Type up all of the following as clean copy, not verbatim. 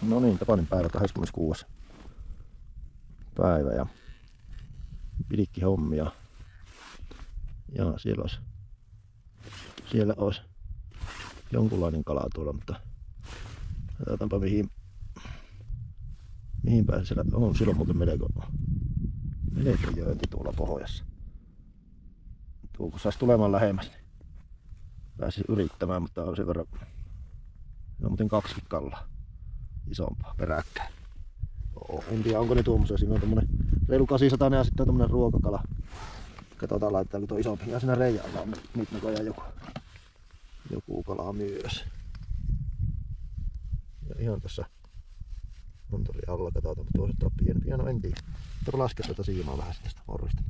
No niin, Tapanin päivä 26. päivä ja pidikki hommia. Ja siellä olisi jonkunlainen kala tuolla, mutta katsotaanpa mihin päin siellä on. Silloin muuten melko jöönti tuolla pohjassa. Tuo kun saisi tulemaan lähemmäs, niin pääsisi yrittämään, mutta on sen verran. Se on muuten 20 kallaa isompaa peräkkäin. En tiedä onko ne tuommoisia. Siinä on tommonen reilu 800 ja sitten on tommonen ruokakala. Katsotaan laitetaanko tuo isompi. Ja siinä reijän alla on nyt näköjään joku kala myös. Ja ihan tässä monttori alla katsotaan, mutta tuossa on pienempiä. No en tiedä. Mutta laskea tätä siimaa vähän tästä morrista.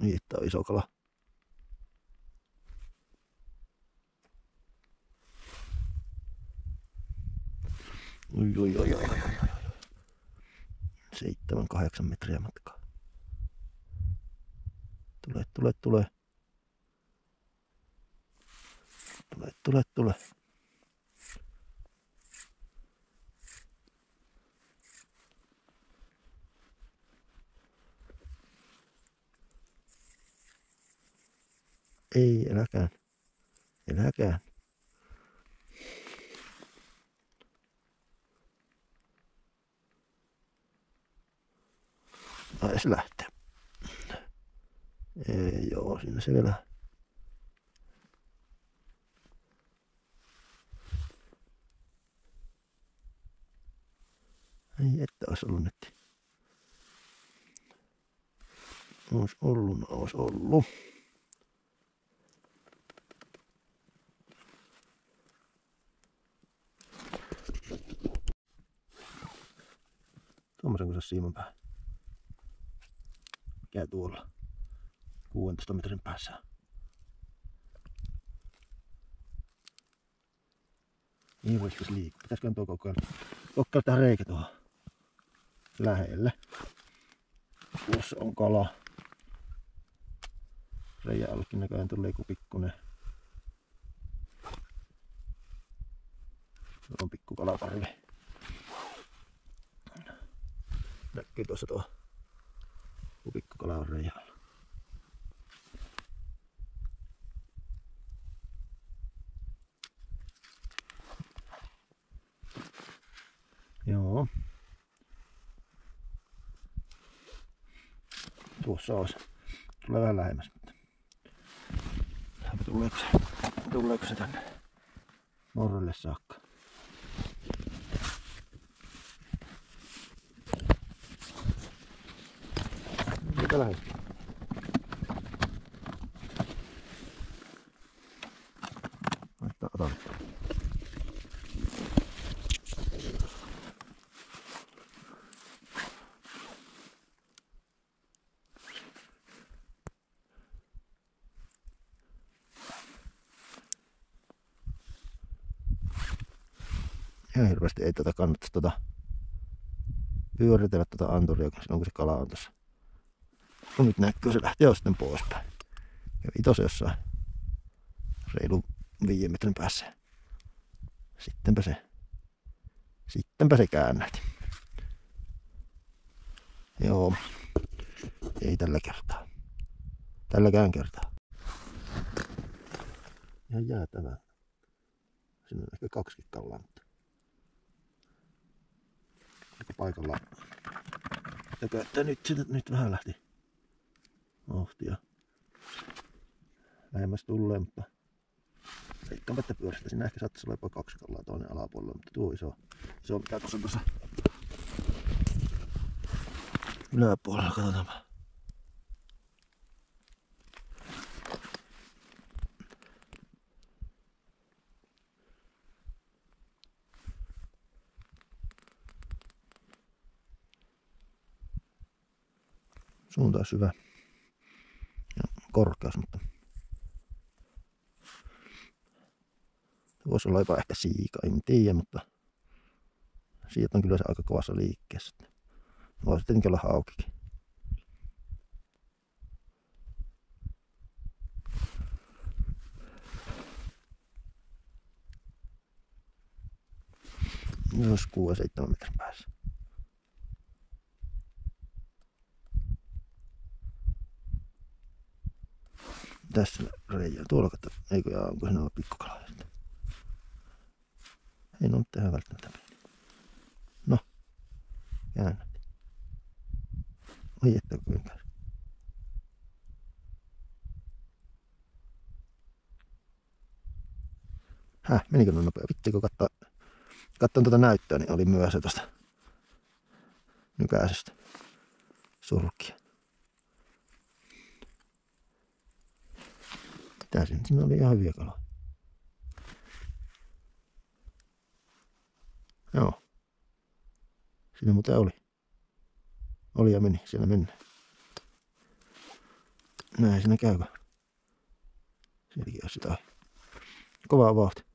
Niin, tää on iso kala. Oi. 7-8 metriä matkaa. Tule. Tule. Ei, eläkään. Ai se lähtee. Ei, joo, siinä se vielä. Ei, että olisi ollut nyt. Ois ollut. Tuommoisen kun se siiman päähän. Mikä tuolla? 16 metrin päässä. Niin voisi tässä liikkua. Pitäisikö tuo kokeilla tähän reikä tuohon lähelle. Tuossa on kala. Reijän allekin näköjään tulee joku pikkunen. Se on pikku kalaparvi. Näkyy tuossa tuo pikku kala on reijän alla. Joo. Tuossa olisi. Tulee vähän lähemmäs. Tuleeko se tänne morrelle saakka? Mitä lähes? Laittaa otan. Ihan hirveästi ei tätä kannattaisi pyöritellä anturia, kun se kala on tossa. No nyt näkyy, se lähtee jo sitten poispäin. Kävi tossa jossain reilu 5 metrin päässä. Sittenpä se käännähti. Joo, ei tällä kertaa. Tälläkään kertaa. Ihan jäätävää. Siinä on ehkä 20 kallaa, mutta paikallaan. Että nyt vähän lähti vauhtia. Lähemmäs tulee, mutta veikkaanpa, että pyöristä. Siinä ehkä saattaisi olla jopa 2 kallaa toinen alapuolella, mutta tuo iso mikä tuossa yläpuolella, katsotaanpa. Suunta on hyvä ja korkeus, mutta voisi olla jopa ehkä siika, en tiedä, mutta siitä on kyllä se aika kovassa liikkeessä. Voisi tietenkin olla haukikin. Jos 6-7 metrin päässä. Tässä reijää. Tuolla kato. Eikö jaa, onko siinä pikkukala? Ei no nyt tehdä välttämättä. No. Käännät. Oi että kuinka. Menikö noin nopea? Vittu kun katson tuota näyttöä, niin oli myöhässä tosta nykäisestä surkkia. Tää siinä oli ihan hyviä kaloja. Joo. Siinä muuten oli. Oli ja meni. Siellä mennään. Näin siinä käykö. Sielläkin on sitä. Kovaa vauhtia.